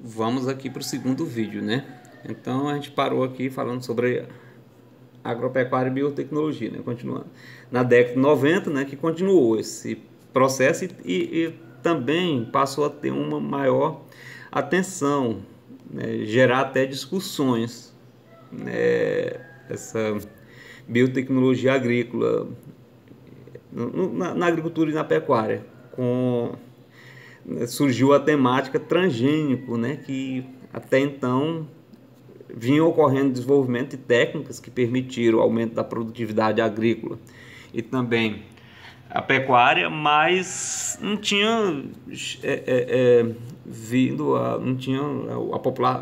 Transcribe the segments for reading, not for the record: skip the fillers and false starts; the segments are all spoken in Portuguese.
Vamos aqui para o segundo vídeo, né? Então a gente parou aqui falando sobre agropecuária e biotecnologia, né? Continuando. Na década de 90, né, que continuou esse processo e também passou a ter uma maior atenção, né? Gerar até discussões, né? Essa biotecnologia agrícola na agricultura e na pecuária, surgiu a temática transgênico, né, que até então vinha ocorrendo desenvolvimento de técnicas que permitiram o aumento da produtividade agrícola e também a pecuária, mas não tinha não tinha a popular,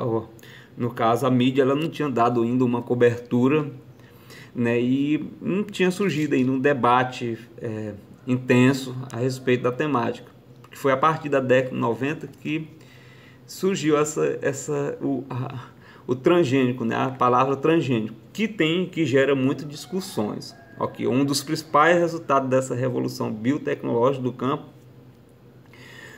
no caso a mídia, ela não tinha dado ainda uma cobertura, né, e não tinha surgido ainda um debate intenso a respeito da temática. Porque foi a partir da década de 90 que surgiu o transgênico, né, a palavra transgênico, que gera muitas discussões. Okay. Um dos principais resultados dessa revolução biotecnológica do campo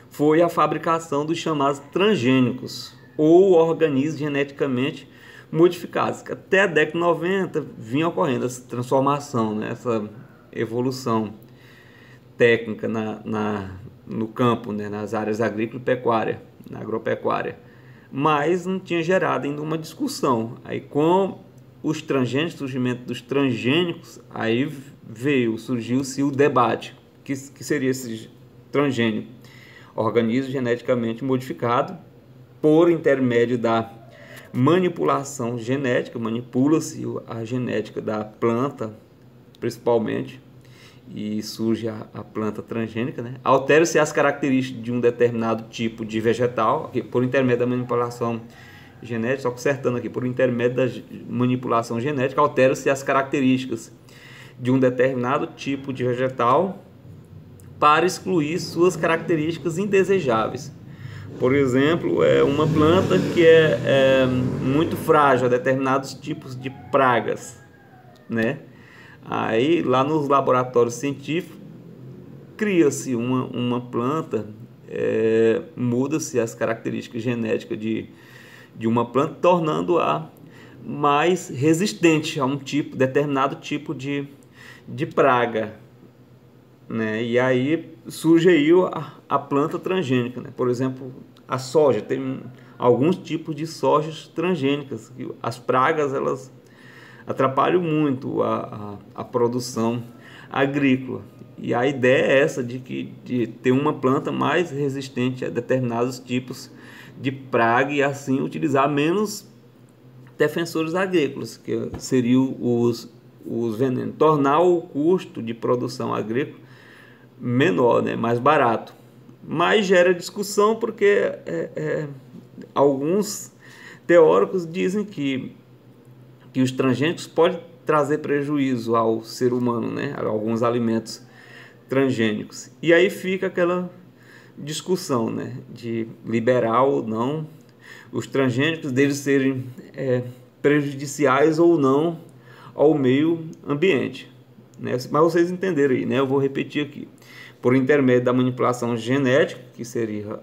foi a fabricação dos chamados transgênicos, ou organismos geneticamente modificados. Até a década de 90 vinha ocorrendo essa transformação, né, essa evolução técnica no campo, né, nas áreas agrícola e pecuária, na agropecuária. Mas não tinha gerado ainda uma discussão. Aí com os transgênicos, o surgimento dos transgênicos, aí surgiu-se o debate. Que seria esse transgênico? Organismo geneticamente modificado por intermédio da manipulação genética, manipula-se a genética da planta, principalmente, e surge a planta transgênica, né? Altera-se as características de um determinado tipo de vegetal, aqui, por intermédio da manipulação genética, só consertando aqui, por intermédio da manipulação genética, altera-se as características de um determinado tipo de vegetal para excluir suas características indesejáveis. Por exemplo, uma planta que é muito frágil a determinados tipos de pragas, né? Aí, lá nos laboratórios científicos, cria-se uma planta, muda-se as características genéticas de uma planta, tornando-a mais resistente a determinado tipo de praga, né? E aí surge aí a planta transgênica, né? Por exemplo, a soja, tem alguns tipos de sojas transgênicas. As pragas, elas atrapalham muito a produção agrícola. E a ideia é essa de ter uma planta mais resistente a determinados tipos de praga e assim utilizar menos defensores agrícolas, que seriam os venenos. Tornar o custo de produção agrícola menor, né, mais barato. Mas gera discussão porque alguns teóricos dizem que os transgênicos podem trazer prejuízo ao ser humano, né? Alguns alimentos transgênicos. E aí fica aquela discussão, né? De liberar ou não os transgênicos, deles serem prejudiciais ou não ao meio ambiente, né? Mas vocês entenderam aí, né? Eu vou repetir aqui. Por intermédio da manipulação genética, que seria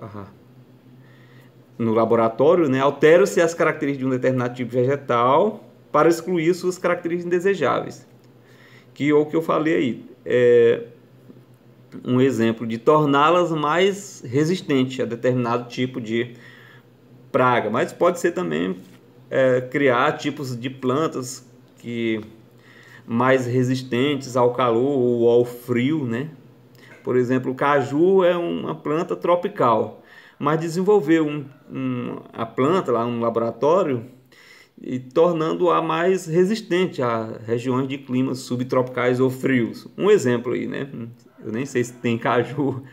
no laboratório, né? Alteram-se as características de um determinado tipo de vegetal para excluir suas características indesejáveis. Que o que eu falei aí é um exemplo de torná-las mais resistentes a determinado tipo de praga. Mas pode ser também criar tipos de plantas mais resistentes ao calor ou ao frio, né? Por exemplo, o caju é uma planta tropical, mas desenvolveu a planta lá no laboratório e tornando-a mais resistente a regiões de climas subtropicais ou frios. Um exemplo aí, né? Eu nem sei se tem caju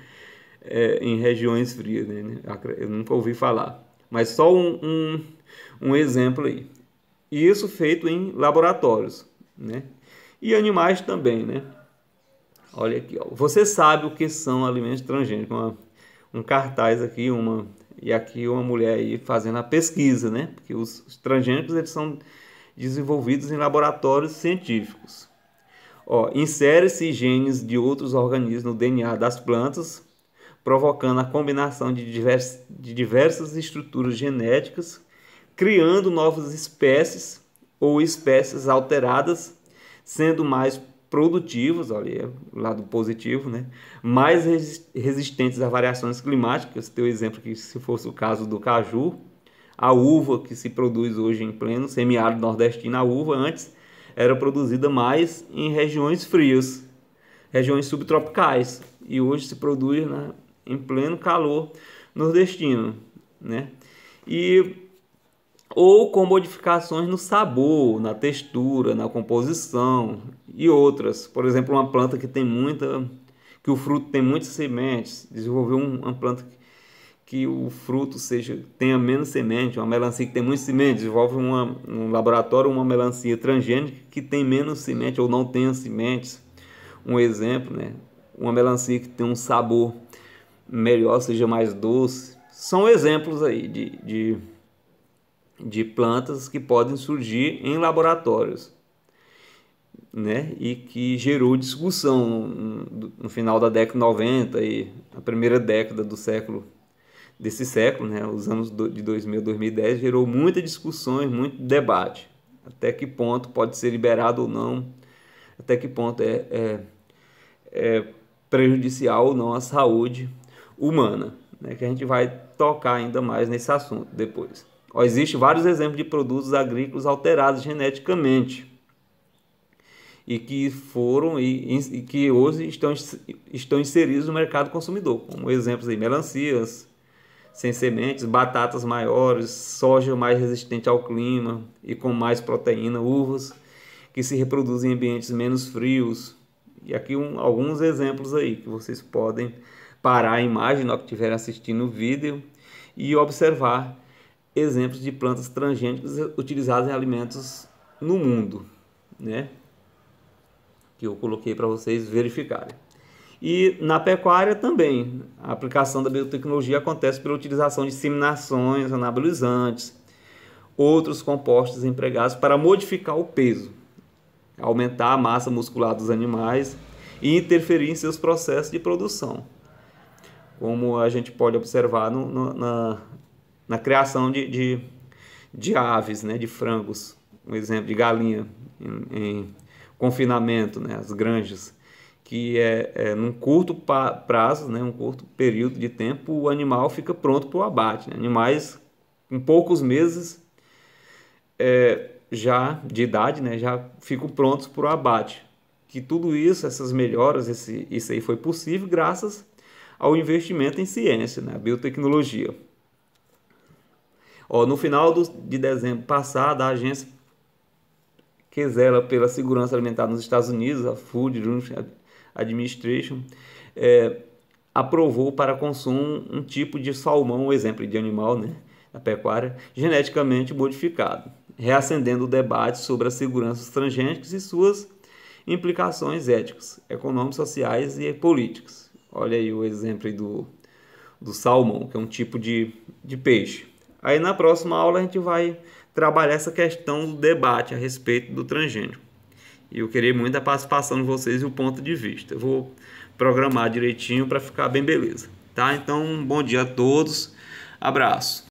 em regiões frias, né? Eu nunca ouvi falar. Mas só um exemplo aí. E isso feito em laboratórios, né? E animais também, né? Olha aqui, ó. Você sabe o que são alimentos transgênicos? Um cartaz aqui, e aqui uma mulher aí fazendo a pesquisa, né? Porque os transgênicos, eles são desenvolvidos em laboratórios científicos. Ó, insere-se genes de outros organismos no DNA das plantas, provocando a combinação de diversas estruturas genéticas, criando novas espécies ou espécies alteradas, sendo mais produtivas, olha, o lado positivo, né? Mais resistentes a variações climáticas. Tem o exemplo que, se fosse o caso do caju, a uva que se produz hoje em pleno semiárido nordestino, a uva antes era produzida mais em regiões frias, regiões subtropicais, e hoje se produz, né, em pleno calor nordestino, né? Ou com modificações no sabor, na textura, na composição e outras. Por exemplo, uma planta que o fruto tem muitas sementes, desenvolver uma planta que o fruto tenha menos semente, uma melancia que tem muitas sementes, desenvolve um laboratório uma melancia transgênica que tem menos semente ou não tenha sementes. Um exemplo, né? Uma melancia que tem um sabor melhor, seja mais doce. São exemplos aí de plantas que podem surgir em laboratórios, né? E que gerou discussão no final da década de 90 e na primeira década desse século, né? Os anos de 2000 a 2010, gerou muitas discussões, muito debate. Até que ponto pode ser liberado ou não, até que ponto é prejudicial ou não à saúde humana, né? Que a gente vai tocar ainda mais nesse assunto depois. Existem vários exemplos de produtos agrícolas alterados geneticamente e que foram e que hoje estão inseridos no mercado consumidor, como exemplos aí, melancias sem sementes, batatas maiores, soja mais resistente ao clima e com mais proteína, uvas que se reproduzem em ambientes menos frios. E aqui alguns exemplos aí que vocês podem parar a imagem na hora que estiverem assistindo o vídeo e observar exemplos de plantas transgênicas utilizadas em alimentos no mundo, né? Que eu coloquei para vocês verificarem. E na pecuária também, a aplicação da biotecnologia acontece pela utilização de inseminações, anabolizantes, outros compostos empregados para modificar o peso, aumentar a massa muscular dos animais e interferir em seus processos de produção, como a gente pode observar na criação de aves, né, de frangos, um exemplo de galinha em confinamento, né, as granjas, que num curto prazo, né, um curto período de tempo, o animal fica pronto para o abate, né? Animais com poucos meses já de idade, né, já ficam prontos para o abate. Que tudo isso, essas melhoras, isso aí foi possível graças ao investimento em ciência, né, a biotecnologia. No final de dezembro passado, a agência que zela pela segurança alimentar nos Estados Unidos, a Food Administration, aprovou para consumo um tipo de salmão, um exemplo de animal, né, da pecuária, geneticamente modificado, reacendendo o debate sobre a segurança dos transgênicos e suas implicações éticas, econômicas, sociais e políticas. Olha aí o exemplo aí do salmão, que é um tipo de peixe. Aí na próxima aula a gente vai trabalhar essa questão do debate a respeito do transgênico. E eu queria muito a participação de vocês e o ponto de vista. Eu vou programar direitinho para ficar bem beleza, tá? Então, bom dia a todos. Abraço.